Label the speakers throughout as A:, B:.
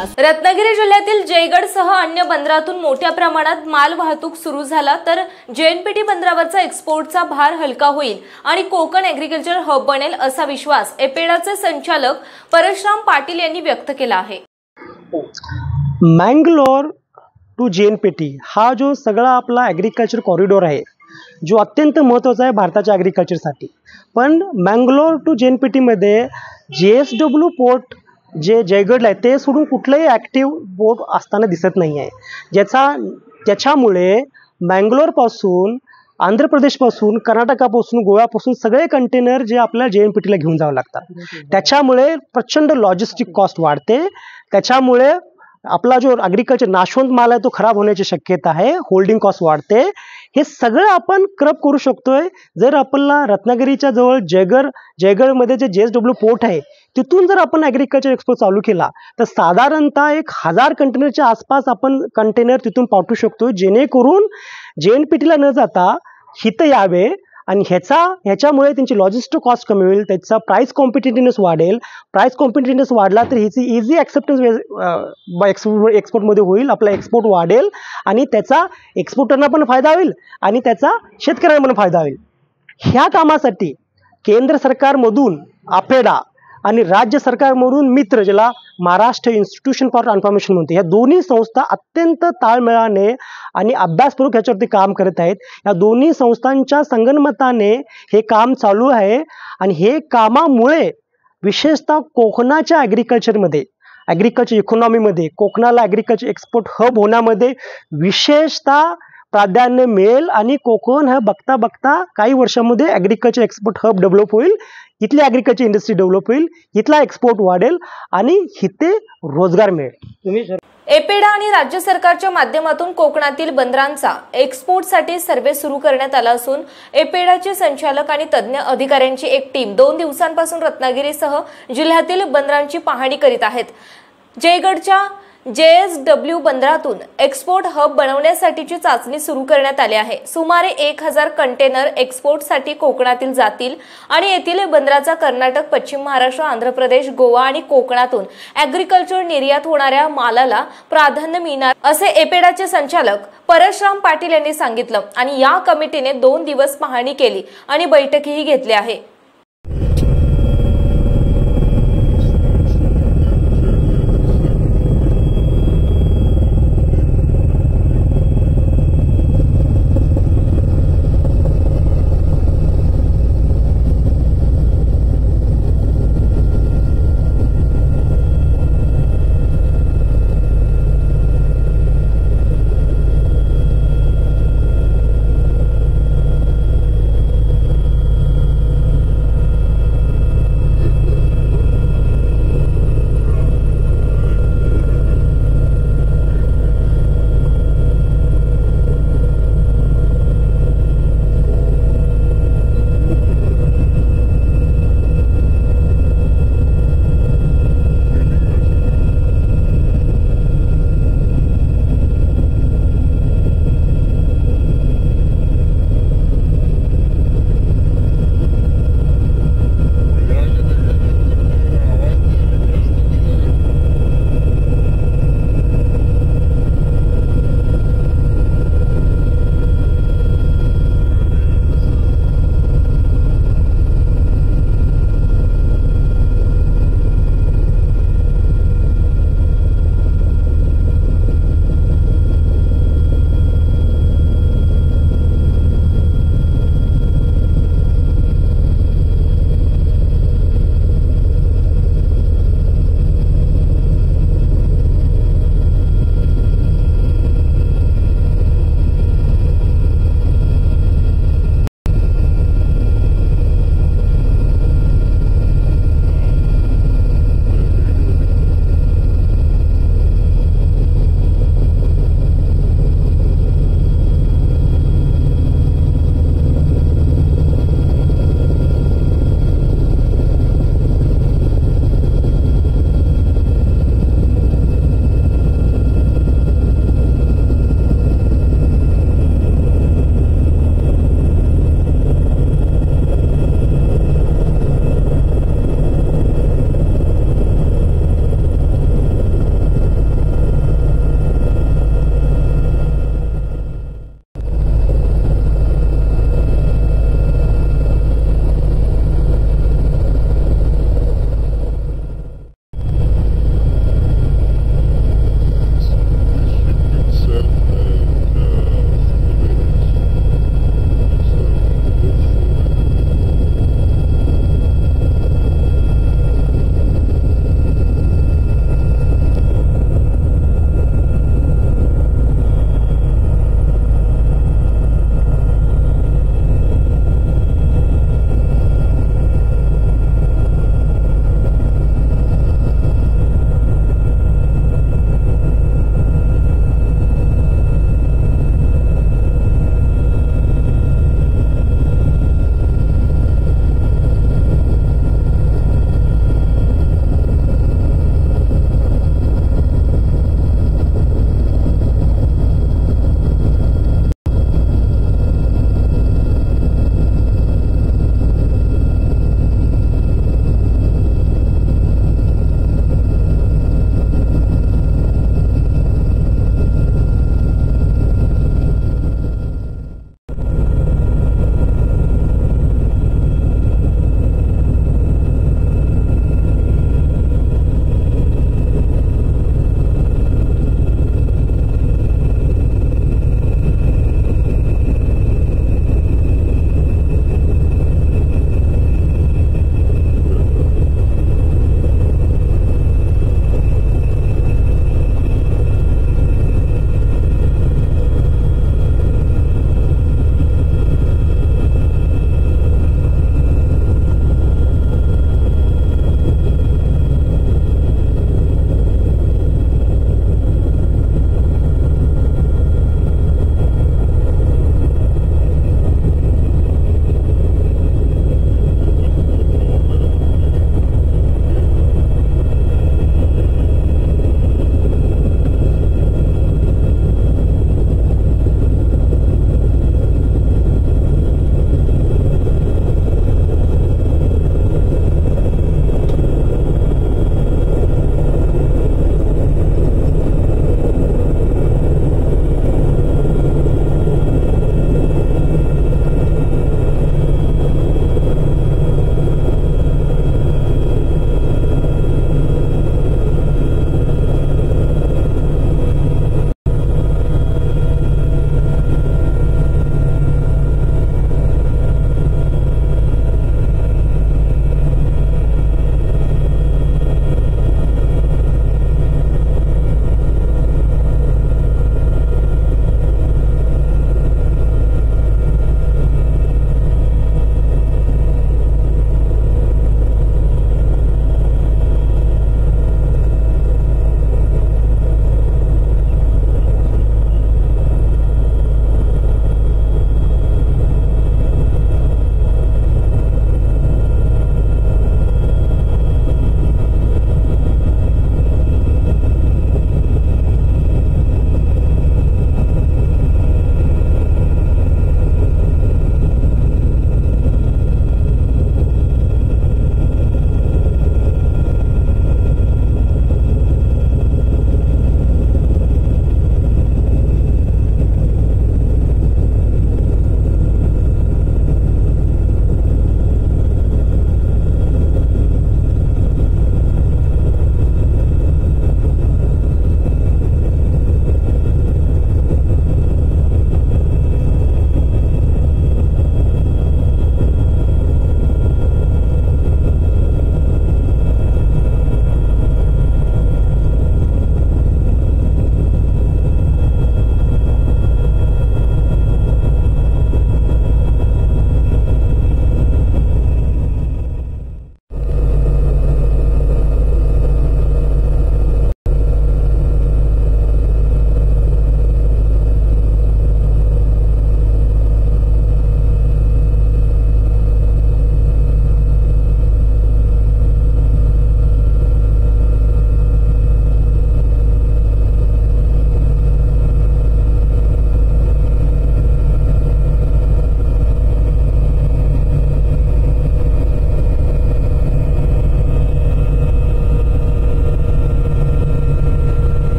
A: विश्वास। रत्नागिरी जिल्ह्यातील जयगडसह अन्य बंदरातून मोठ्या प्रमाणात माल वाहतूक सुरू झाला तर जेएनपीटी बंदरावरचा एक्सपोर्टचा भार हलका होईल आणि कोकण ॲग्रिकल्चर हब बनेल असा विश्वास एपेडाचे संचालक परशुराम पाटील यांनी व्यक्त केला आहे।
B: मंगलोर टू जेएनपीटी हा जो सगळा आपला ॲग्रिकल्चर कॉरिडॉर आहे जो अत्यंत महत्त्वाचा आहे भारताच्या ॲग्रिकल्चरसाठी। पण मंगलोर टू जेएनपीटीमध्ये JSW पोर्ट जे जयगडला आहे ते सोडून कुठलंही ॲक्टिव्ह पोर्ट असताना दिसत नाही आहे, त्याच्यामुळे मंगलोरपासून आंध्र प्रदेशपासून कर्नाटकापासून गोव्यापासून सगळे कंटेनर जे आपल्या JNPTला घेऊन जावं लागतात, त्याच्यामुळे प्रचंड लॉजिस्टिक कॉस्ट वाढते। त्याच्यामुळे आपला जो ॲग्रिकल्चर नाशवंत माल आहे तो खराब होण्याची शक्यता आहे, होल्डिंग कॉस्ट वाढते। हे सगळं आपण क्रब करू शकतोय जर आपल्याला रत्नागिरीच्या जवळ जयगडमध्ये जे JSW पोर्ट आहे तिथून जर आपण ॲग्रिकल्चर एक्सपोर्ट चालू केला तर साधारणतः 1000 कंटेनरच्या आसपास आपण कंटेनर तिथून पाठवू शकतो, जेणेकरून JNPTला न जाता हित यावे आणि ह्याच्यामुळे त्यांची लॉजिस्टिक कॉस्ट कमी होईल, त्याचा प्राइस कॉम्पिटिटिव्हनेस वाढेल। प्राइस कॉम्पिटिटिव्हनेस वाढला तर ह्याची इझी ॲक्सेप्टन्स एक्सपोर्टमध्ये होईल, आपला एक्सपोर्ट वाढेल आणि त्याचा एक्सपोर्टरना पण फायदा होईल आणि त्याचा शेतकऱ्यांना पण फायदा होईल। ह्या कामासाठी केंद्र सरकारमधून अपेडा आणि राज्य सरकारमधून मित्र ज्याला महाराष्ट्र इन्स्टिट्यूशन फॉर ट्रान्सफॉर्मेशन म्हणते, ह्या दोन्ही संस्था अत्यंत ताळमेळाने आणि अभ्यासपूर्वक ह्याच्यावरती काम करत आहेत। या दोन्ही संस्थांच्या संगनमताने हे काम चालू आहे आणि हे कामामुळे विशेषतः कोकणाच्या ॲग्रिकल्चर इकॉनॉमीमध्ये कोकणाला ॲग्रिकल्चर एक्सपोर्ट हब होण्यामध्ये विशेषतः प्राधान्य मिळेल आणि कोकण हा बघता बघता काही वर्षांमध्ये ॲग्रिकल्चर एक्सपोर्ट हब डेव्हलप होईल, इथली ॲग्रिकल्चर इंडस्ट्री डेव्हलप होईल, इथला एक्सपोर्ट वाढेल आणि इथे रोजगार मिळेल।
A: एपेडा आणि राज्य सरकारच्या माध्यमातून कोकणातील बंदरांचा एक्सपोर्टसाठी सर्व्हे सुरू करण्यात आला असून एपेडाचे संचालक आणि तज्ज्ञ अधिकाऱ्यांची एक टीम 2 दिवसांपासून रत्नागिरीसह जिल्ह्यातील बंदरांची पाहणी करीत आहेत। जयगडच्या JSW बंदरातून एक्सपोर्ट हब बनवण्यासाठीची चाचणी सुरू करण्यात आली आहे। सुमारे 1000 कंटेनर एक्सपोर्टसाठी कोकणातील जातील आणि येथील बंदराचा कर्नाटक, पश्चिम महाराष्ट्र, आंध्र प्रदेश, गोवा आणि कोकणातून ॲग्रिकल्चर निर्यात होणाऱ्या मालाला प्राधान्य मिळणार असे एपेडाचे संचालक परशुराम पाटील यांनी सांगितलं आणि या कमिटीने 2 दिवस पाहणी केली आणि बैठकही घेतली आहे।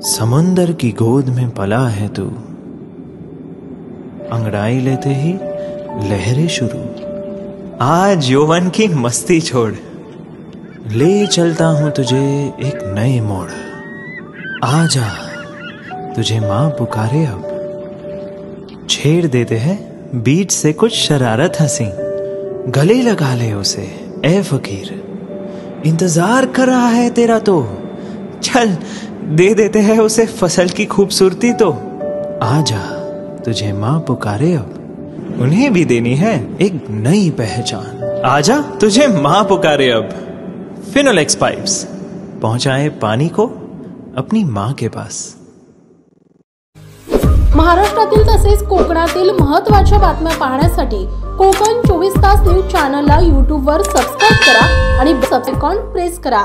C: समुंदर की गोद में पला है तू, अंगड़ाई लेते ही लहरें शुरू। आज यौवन की मस्ती छोड़, ले चलता हूं तुझे एक नए मोड़। आजा, तुझे मां पुकारे अब। छेड़ देते हैं बीच से कुछ शरारत हंसी, गले लगा ले उसे ए फकीर। इंतजार कर रहा है तेरा तो, चल दे देते हैं उसे फसल की खूबसूरती तो। आजा, तुझे मां पुकारे अब, उन्हें भी देनी है एक नई पहचान। आजा, तुझे मां पुकारे अब। फिनोलेक्स पाइप्स पहुंचाए पानी को अपनी मां के पास।
D: महाराष्ट्रातील तसेच कोकणातील महत्त्वाच्या बातम्या पाहण्यासाठी कोकण 24 तास न्यूज चॅनलला YouTube वर सबस्क्राइब करा आणि बेल आयकॉन प्रेस करा।